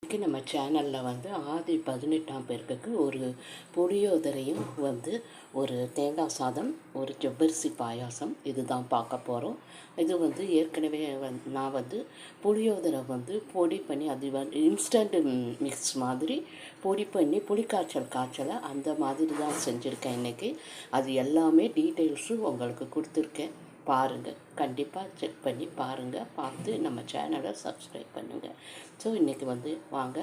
இன்றைக்கி நம்ம சேனலில் ஆதி 18ஆம் பெருக்குக்கு ஒரு புளியோதரையும் ஒரு தேங்காய் சாதம், ஒரு ஜவ்வரிசி பாயாசம் இதுதான் பார்க்க போகிறோம். இது ஏற்கனவே நான் புளியோதரை பொடி பண்ணி அது இன்ஸ்டன்ட் மிக்ஸ் மாதிரி பொடி பண்ணி புளிக்காய்ச்சலை அந்த மாதிரி தான் செஞ்சுருக்கேன் இன்றைக்கி. அது எல்லாமே டீட்டெயில்ஸு உங்களுக்கு கொடுத்துருக்கேன், பாருங்கள். கண்டிப்பாக செக் பண்ணி பாருங்கள், பார்த்து நம்ம சேனலை சப்ஸ்கிரைப் பண்ணுங்கள். ஸோ இன்றைக்கி வாங்க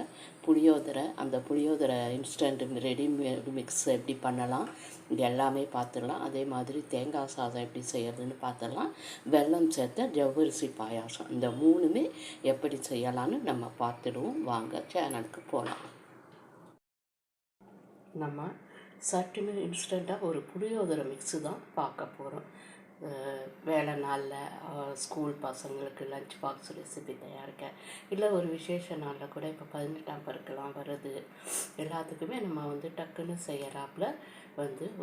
அந்த புளியோதரை இன்ஸ்டன்ட் ரெடிமேட் மிக்ஸ் எப்படி பண்ணலாம் இது எல்லாமே பார்த்துடலாம். அதே மாதிரி தேங்காய் சாதம் எப்படி செய்கிறதுன்னு பார்த்துடலாம். வெல்லம் சேர்த்த ஜவ்வரிசி பாயாசம், இந்த மூணுமே எப்படி செய்யலான்னு நம்ம பார்த்துடுவோம். வாங்க சேனலுக்கு போகலாம். நம்ம சட்டுன்னு இன்ஸ்டண்ட்டாக ஒரு புளியோதரை மிக்ஸு தான் பார்க்க போகிறோம். வேலை நாளில் ஸ்கூல் பசங்களுக்கு லஞ்ச் பாக்ஸ் ரெசிபி தயாரிக்க, இல்லை ஒரு விசேஷ நாளில் கூட இப்போ 18ஆம் பெருக்கெல்லாம் வருது, எல்லாத்துக்குமே நம்ம டக்குன்னு செய்யறாப்புல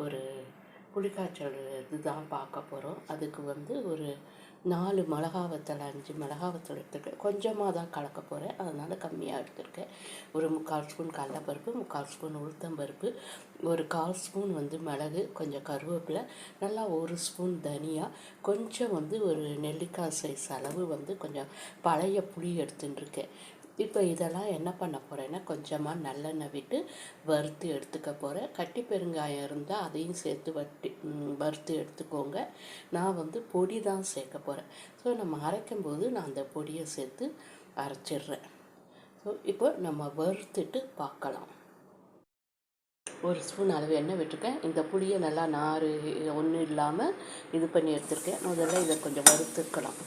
ஒரு புளிக்காய்ச்சல் இதுதான் பார்க்க போகிறோம். அதுக்கு ஒரு 4 மிளகா வத்தலை 5 மிளகா வத்தலை எடுத்துருக்கேன். கொஞ்சமாக தான் கலக்க போகிறேன், அதனால் கம்மியாக எடுத்துருக்கேன். ஒரு 3/4 ஸ்பூன் கடலைப்பருப்பு, 3/4 ஸ்பூன் உளுத்தம்பருப்பு, ஒரு 1/4 ஸ்பூன் மிளகு, கொஞ்சம் கருவேப்பிலை, நல்லா 1 ஸ்பூன் தனியா, கொஞ்சம் ஒரு நெல்லிக்காய் சைஸ் அளவு கொஞ்சம் பழைய புளி எடுத்துட்டுருக்கேன். இப்போ இதெல்லாம் என்ன பண்ண போகிறேன்னா, கொஞ்சமாக நல்லெண்ணெய் விட்டு வறுத்து எடுத்துக்க போகிறேன். கட்டி பெருங்காயம் இருந்தால் அதையும் சேர்த்து வறுத்து எடுத்துக்கோங்க. நான் பொடி தான் சேர்க்க போகிறேன். ஸோ நம்ம அரைக்கும்போது நான் அந்த பொடியை சேர்த்து அரைச்சிடுறேன். ஸோ இப்போ நம்ம வறுத்துட்டு பார்க்கலாம். 1 ஸ்பூன் அளவு எண்ணெய் விட்டுருக்கேன். இந்த புளியை நல்லா நார் ஒன்றும் இல்லாமல் இது பண்ணி எடுத்துருக்கேன். முதல்ல இதை கொஞ்சம் வறுத்துக்கலாம்.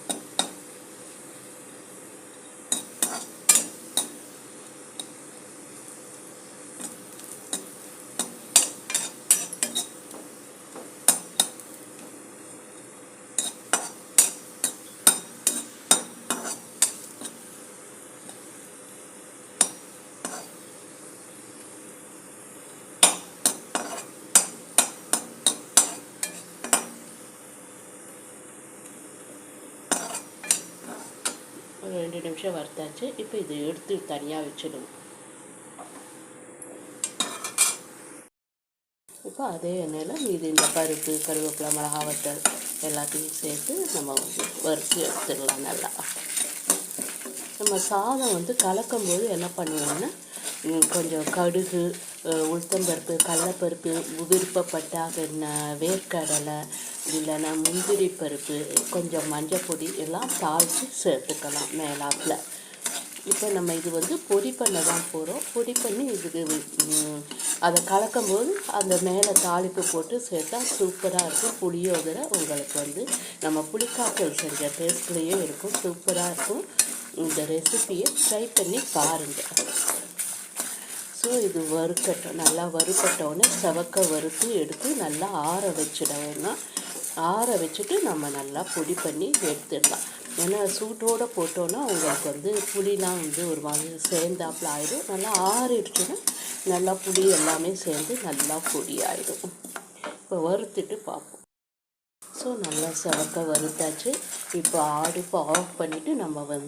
ஒரு 2 நிமிஷம் வறுத்தாச்சு. இப்போ இதை எடுத்து தனியாக வச்சிடுவோம். இப்போ அதே எண்ணெயில் மீதி இந்த பருப்பு, கருவேப்பிலை, மிளகா வத்தல் எல்லாத்தையும் சேர்த்து நம்ம வறுத்து எடுத்துடலாம். நல்லா நம்ம சாதம் கலக்கும்போது என்ன பண்ணுவோம்னா, கொஞ்சம் கடுகு, உளுத்தம்பருப்பு, கடலைப்பருப்பு, விருப்பப்பட்டால் வேர்க்கடலை இல்லைன்னா முந்திரி பருப்பு, கொஞ்சம் மஞ்சள் பொடி எல்லாம் தாளித்து சேர்த்துக்கலாம் மேலாப்பில். இப்போ நம்ம இது பொடி பண்ண தான் போகிறோம். பொடி பண்ணி இதுக்கு அதை கலக்கும்போது அந்த மேலே தாளிப்பு போட்டு சேர்த்தா சூப்பராக இருக்கும். புளியோதரை உங்களுக்கு நம்ம புளிக்காய்ச்சல் செஞ்ச டேஸ்ட்லேயே இருக்கும், சூப்பராக இருக்கும். இந்த ரெசிபியை ட்ரை பண்ணி பாருங்கள். ஸோ இது வறுக்கட்டும். நல்லா வறுக்கட்டோன்னே செவக்க வறுத்து எடுத்து நல்லா ஆற வச்சிட வேணாம். ஆற வச்சுட்டு நம்ம நல்லா பொடி பண்ணி எடுத்துடலாம். ஏன்னா சூட்டோடு போட்டோன்னா உங்களுக்கு புளிலாம் ஒரு மாதிரி சேர்ந்தாப்புல ஆகிடும். நல்லா ஆறிடுச்சுன்னா நல்லா புளி எல்லாமே சேர்ந்து நல்லா பொடி ஆகிடும். இப்போ வறுத்துட்டு பார்ப்போம். ஸோ நல்லா செவக்க வறுத்தாச்சு. இப்போ அடுப்பை ஆஃப் பண்ணிவிட்டு நம்ம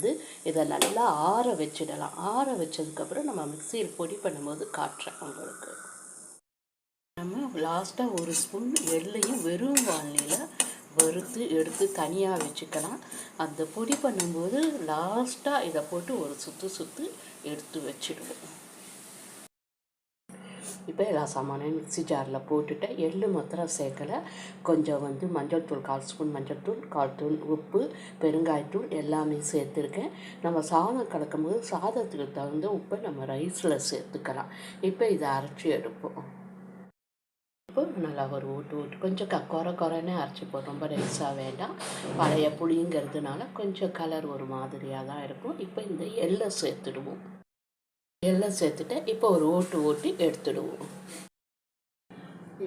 இதை நல்லா ஆற வச்சிடலாம். ஆற வச்சதுக்கப்புறம் நம்ம மிக்சியில் பொடி பண்ணும்போது காட்டுறேன் உங்களுக்கு. நம்ம லாஸ்ட்டாக 1 ஸ்பூன் எள்ளையும் வெறும் வானிலையில் வறுத்து எடுத்து தனியாக வச்சுக்கலாம். அந்த பொடி பண்ணும்போது லாஸ்ட்டாக இதை போட்டு ஒரு சுற்று எடுத்து வச்சிடுவோம். இப்போ எல்லா சாமானையும் மிக்ஸி ஜாரில் போட்டுட்டு எள்ளு மாத்திரம் சேர்க்கலை. கொஞ்சம் மஞ்சள் தூள், 1/4 ஸ்பூன் மஞ்சள் தூள், 1/4 தூள் உப்பு, பெருங்காயத்தூள் எல்லாமே சேர்த்துருக்கேன். நம்ம சாதம் கலக்கும்போது சாதத்துக்கு தகுந்த உப்பை நம்ம ரைஸில் சேர்த்துக்கலாம். இப்போ இதை அரைச்சி எடுப்போம். இப்போ நல்லா ஒரு ஊட்டு கொஞ்சம் குறைன்னு அரைச்சி போடும். ரொம்ப ரைஸாக வேண்டாம். பழைய புளிங்கிறதுனால கொஞ்சம் கலர் ஒரு மாதிரியாக தான் இருக்கும். இப்போ இந்த எள்ளை சேர்த்துடுவோம். எல்லாம் சேர்த்துட்டு இப்போ ஒரு ஓட்டி எடுத்துடுவோம்.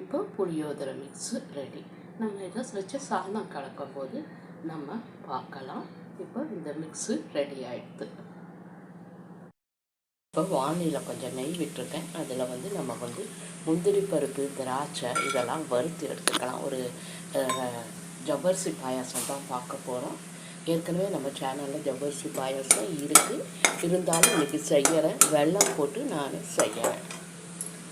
இப்போ புளியோதரை மிக்ஸு ரெடி. நம்ம இதை வச்சு சாதம் கலக்கும் போது நம்ம பார்க்கலாம். இப்போ இந்த மிக்ஸு ரெடி ஆகிடுது. இப்போ வானிலையில் கொஞ்சம் நெய் விட்டுருக்கேன். அதில் நம்ம முந்திரி பருப்பு, திராட்சை இதெல்லாம் வறுத்து எடுத்துக்கலாம். ஒரு ஜவ்வரிசி பாயாசம் தான் பார்க்க போகிறோம். ஏற்கனவே நம்ம சேனலில் ஜவ்வரிசி பாயாசம் இருக்குது, இருந்தாலும் இன்றைக்கி செய்கிறேன். வெல்லம் போட்டு நான் செய்கிறேன்.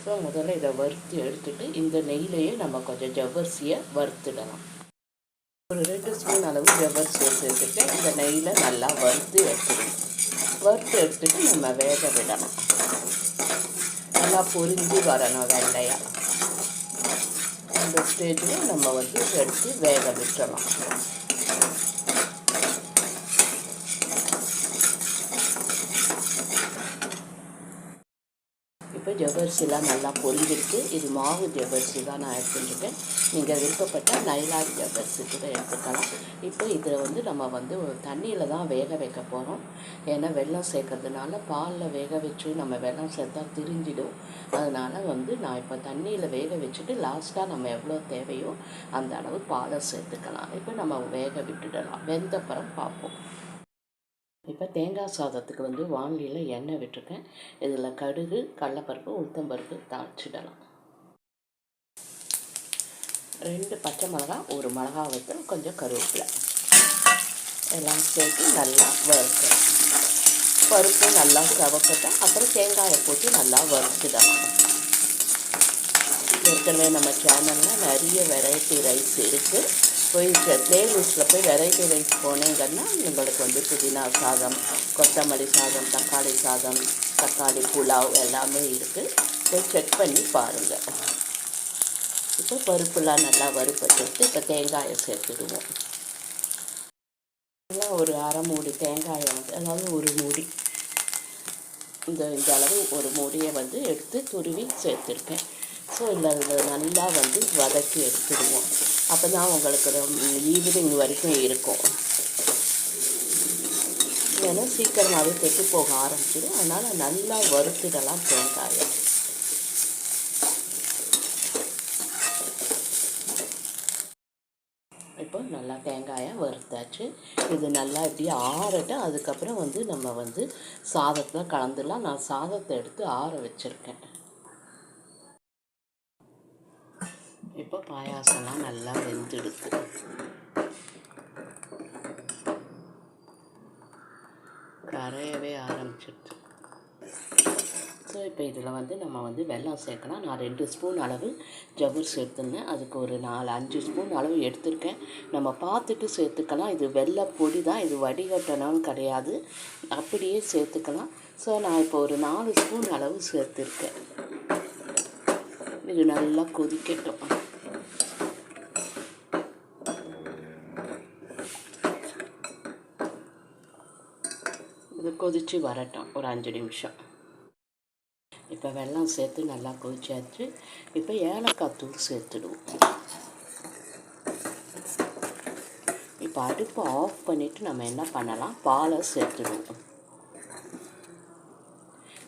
ஸோ முதல்ல இதை வறுத்து எடுத்துகிட்டு இந்த நெய்யிலேயே நம்ம கொஞ்சம் ஜவ்வரிசியை வறுத்துடலாம். ஒரு 2 ஸ்பூன் அளவு ஜவ்வரிசியை சேர்த்துட்டு இந்த நெய்யில் நல்லா வறுத்து எடுத்துகிட்டு நம்ம வேக விடணும். நல்லா பொரிஞ்சு வரணும் வெள்ளையாக. இந்த ஸ்டேஜில் நம்ம வந்து எடுத்து வேக விட்டுறலாம். இப்போ ஜவ்வரிசிலாம் நல்லா பொரிஞ்சிருக்கு. இது மாவு ஜவ்வரிசி தான் நான் எடுத்துட்டுருக்கேன். நீங்கள் விருப்பப்பட்டால் நைலான் ஜவ்வரிசி கூட எடுத்துக்கலாம். இப்போ இதில் வந்து நம்ம வந்து தண்ணியில் தான் வேக வைக்க போகிறோம். ஏன்னா வெல்லம் சேர்க்கறதுனால பாலில் வேக வச்சு நம்ம வெல்லம் சேர்த்தா திரிஞ்சிடும். அதனால் வந்து நான் இப்போ தண்ணியில் வேக வச்சுட்டு லாஸ்ட்டாக நம்ம எவ்வளோ தேவையோ அந்த அளவு பாலை சேர்த்துக்கலாம். இப்போ நம்ம வேக விட்டுடலாம். வெந்தப்புறம் பார்ப்போம். இப்போ தேங்காய் சாதத்துக்கு வந்து வாண்டியில் எண்ணெய் விட்டுருக்கேன். இதில் கடுகு, கடலைப்பருப்பு, உளுத்தம்பருப்பு தாளிச்சிடலாம். 2 பச்சை மிளகா, 1 மிளகா வத்தல், கொஞ்சம் கருவேப்பிலை எல்லாம் சேர்த்து நல்லா வறுக்கணும். பருப்பு நல்லா சவக்கட்டும். அப்புறம் தேங்காயை போட்டு நல்லா வறுத்துடலாம். ஏற்கனவே நம்ம சேனலில் நிறைய வெரைட்டி ரைஸ் இருக்குது. போய் பிளேலிஸ்ட்டில் போய் வெரைட்டி ரைஸ் போனீங்கன்னா உங்களுக்கு வந்து புதினா சாதம், கொத்தமல்லி சாதம், தக்காளி சாதம், தக்காளி புலாவ் எல்லாமே இருக்குது. போய் செக் பண்ணி பாருங்கள். இப்போ பருப்புலாம் நல்லா வறுப்பட்டு இப்போ தேங்காயை சேர்த்துடுவோம். நல்லா ஒரு அரை மூடி தேங்காயை வந்து, அதாவது ஒரு மூடி, இந்த அளவு ஒரு மூடியை வந்து எடுத்து துருவி சேர்த்துருக்கேன். ஸோ இதில் நல்லா வந்து வதக்கி எடுத்துடுவோம். அப்போ தான் உங்களுக்கு ஈவினிங் வரைக்கும் இருக்கும். ஏன்னா சீக்கிரமாகவே கெட்டு போக ஆரம்பிச்சிடும். அதனால் நல்லா வறுத்துடலாம் தேங்காயை. இப்போ நல்லா தேங்காயை வறுத்தாச்சு. இது நல்லா இப்படி ஆறட்டும். அதுக்கப்புறம் வந்து நம்ம வந்து சாதத்தில் கலந்துடலாம். நான் சாதத்தை எடுத்து ஆற வச்சுருக்கேன். இப்போ பாயாசம்லாம் நல்லா வெந்துடுது. கரையவே ஆரம்பிச்சிடுது. ஸோ இப்போ இதில் வந்து நம்ம வந்து வெல்லம் சேர்க்கலாம். நான் 2 ஸ்பூன் அளவு ஜவ்வரிசி எடுத்துருந்தேன். அதுக்கு ஒரு 4-5 ஸ்பூன் அளவு எடுத்திருக்கேன். நம்ம பார்த்துட்டு சேர்த்துக்கலாம். இது வெல்ல பொடி தான், இது வடிகட்டணும் கிடையாது, அப்படியே சேர்த்துக்கலாம். ஸோ நான் இப்போ ஒரு 4 ஸ்பூன் அளவு சேர்த்துருக்கேன். இது நல்லா கொதிக்கட்டும். இது கொதித்து வரட்டும் ஒரு 5 நிமிஷம். இப்போ வெல்லம் சேர்த்து நல்லா கொதிச்சாச்சு. இப்போ ஏலக்காய் தூள் சேர்த்துடுவோம். இப்போ அடுப்பை ஆஃப் பண்ணிவிட்டு நம்ம என்ன பண்ணலாம், பாலை சேர்த்துடுவோம்.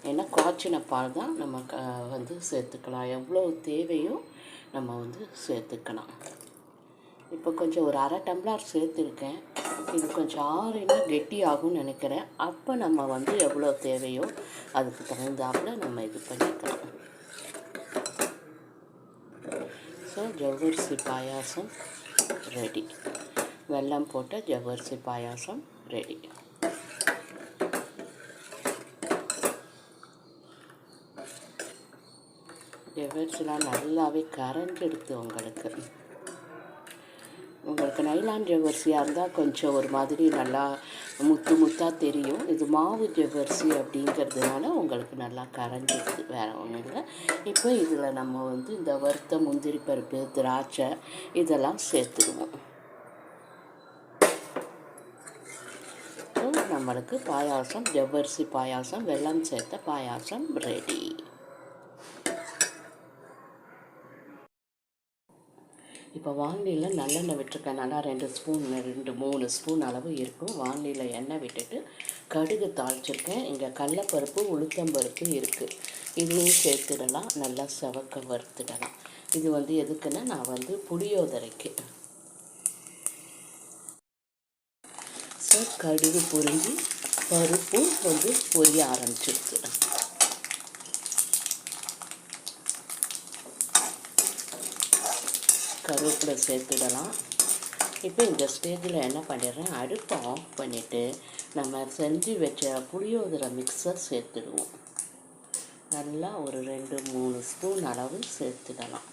ஏன்னா காய்ச்சின பால் தான் நம்ம வந்து சேர்த்துக்கலாம். எவ்வளோ தேவையோ நம்ம வந்து சேர்த்துக்கலாம். இப்போ கொஞ்சம் ஒரு அரை டம்ளர் சேர்த்துருக்கேன். இது கொஞ்சம் ஆறினா கெட்டி ஆகும்னு நினைக்கிறேன். அப்போ நம்ம வந்து எவ்வளோ தேவையோ அதுக்கு தகுந்தாப்புல நம்ம இது பண்ணிக்கலாம். ஸோ ஜவ்வரிசி பாயாசம் ரெடி. வெல்லம் போட்ட ஜவ்வரிசி பாயாசம் ரெடி. ஜவ்வரிசிலாம் நல்லாவே கரைஞ்செடுத்து உங்களுக்கு நைலான் ஜவ்வரிசியாக இருந்தால் கொஞ்சம் ஒரு மாதிரி நல்லா முத்தாக தெரியும். இது மாவு ஜவ்வரிசி அப்படிங்கிறதுனால உங்களுக்கு நல்லா கரைஞ்சிடுது, வேறு ஒன்றும் இல்லை. இப்போ இதில் நம்ம வந்து இந்த வறுத்த முந்திரி பருப்பு, திராட்சை இதெல்லாம் சேர்த்துடுவோம். நம்மளுக்கு பாயாசம், ஜவ்வரிசி பாயாசம், வெல்லம் சேர்த்த பாயாசம் ரெடி. இப்போ வானிலையில் நல்லெண்ணெய் விட்டுருக்கேன். நல்லா 2-3 ஸ்பூன் அளவு இருக்கும். வானிலையில் எண்ணெய் விட்டுட்டு கடுகு தாளிச்சிருக்கேன். இங்கே கடலைப்பருப்பு, உளுத்தம்பருப்பு இருக்குது. இதையும் சேர்த்துடலாம். நல்லா செவக்க வறுத்துடலாம். இது வந்து எதுக்குன்னா நான் வந்து புளியோதரைக்கு. ஸோ கடுகு பொரிஞ்சு பருப்பும் வந்து பொரிய ஆரம்பிச்சிருக்கு. கருவேப்பிலை சேர்த்துடலாம். இப்போ இந்த ஸ்டேஜில் என்ன பண்ணிடுறேன், அடுப்பை ஆஃப் பண்ணிவிட்டு நம்ம செஞ்சு வச்ச புளியோதரை மிக்ஸை சேர்த்துடுவோம். நல்லா ஒரு 2-3 ஸ்பூன் அளவு சேர்த்துடலாம்.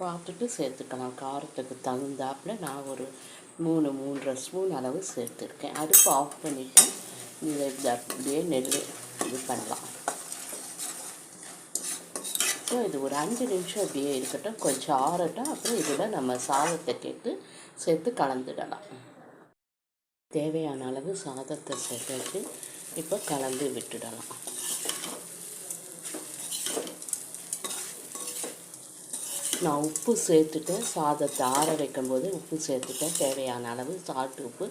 பார்த்துட்டு சேர்த்துக்கலாம். காரத்துக்கு தகுந்தாப்பில் நான் ஒரு 3-3.5 ஸ்பூன் அளவு சேர்த்துருக்கேன். அடுப்பு ஆஃப் பண்ணிவிட்டு இதை அப்படியே இது பண்ணலாம். ஸோ இது ஒரு 5 நிமிஷம் அப்படியே இருக்கட்டும், கொஞ்சம் ஆறட்டும். அப்புறம் இதில் நம்ம சாதத்தை சேர்த்து கலந்துடலாம். தேவையான அளவு சாதத்தை சேர்த்து இப்போ கலந்து விட்டுடலாம். நான் உப்பு சேர்த்துட்டேன். சாதத்தை ஆற வைக்கும்போது உப்பு சேர்த்துட்டேன். தேவையான அளவு சால்ட் உப்பு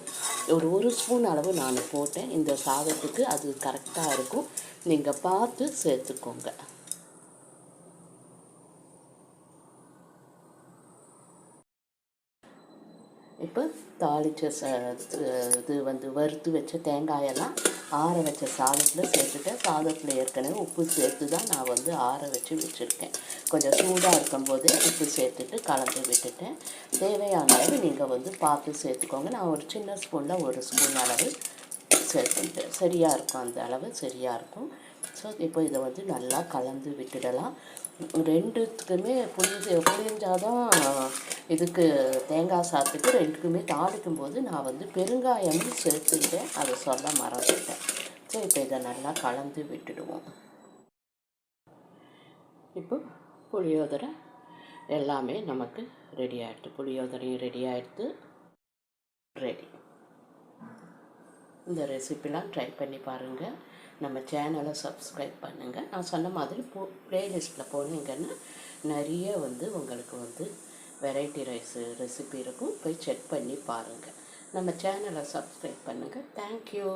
ஒரு ஸ்பூன் அளவு நான் போட்டேன். இந்த சாதத்துக்கு அது கரெக்டாக இருக்கும். நீங்கள் பார்த்து சேர்த்துக்கோங்க. இப்போ தாளித்த இது வறுத்து வச்ச தேங்காயெல்லாம் ஆற வச்ச சாதத்தில் சேர்த்துட்டேன். சாதத்தில் ஏற்கனவே உப்பு சேர்த்து தான் நான் ஆற வச்சுருக்கேன். கொஞ்சம் சூடாக இருக்கும்போது உப்பு சேர்த்துட்டு கலந்து விட்டுட்டேன். தேவையான அளவு நீங்கள் பார்த்து சேர்த்துக்கோங்க. நான் ஒரு சின்ன ஸ்பூனில் 1 ஸ்பூன் அளவு சேர்த்துட்டேன். சரியாக இருக்கும், அந்த அளவு சரியாக இருக்கும். ஸோ இப்போ இதை நல்லா கலந்து விட்டுடலாம். ரெண்டுத்துக்குமே புளிஞ்சாதான் இதுக்கு தேங்காய் சாதத்துக்கு ரெண்டுக்குமே தாளிக்கும் போது நான் பெருங்காயமும் சேர்த்துட்டேன். அதை சொல்ல மறந்துட்டேன். ஸோ இப்போ இதை நல்லா கலந்து விட்டுடுவோம். இப்போ புளியோதரை எல்லாமே நமக்கு ரெடி ஆகிடுது. புளியோதரையும் ரெடி ஆகிடுது. ரெடி. இந்த ரெசிபிலாம் ட்ரை பண்ணி பாருங்கள். நம்ம சேனலை சப்ஸ்கிரைப் பண்ணுங்கள். நான் சொன்ன மாதிரி ப்ளேலிஸ்ட்டில் போனீங்கன்னா நிறைய உங்களுக்கு வெரைட்டி ரைஸு ரெசிபி இருக்கும். போய் செக் பண்ணி பாருங்கள். நம்ம சேனலை சப்ஸ்கிரைப் பண்ணுங்கள். தேங்க்யூ.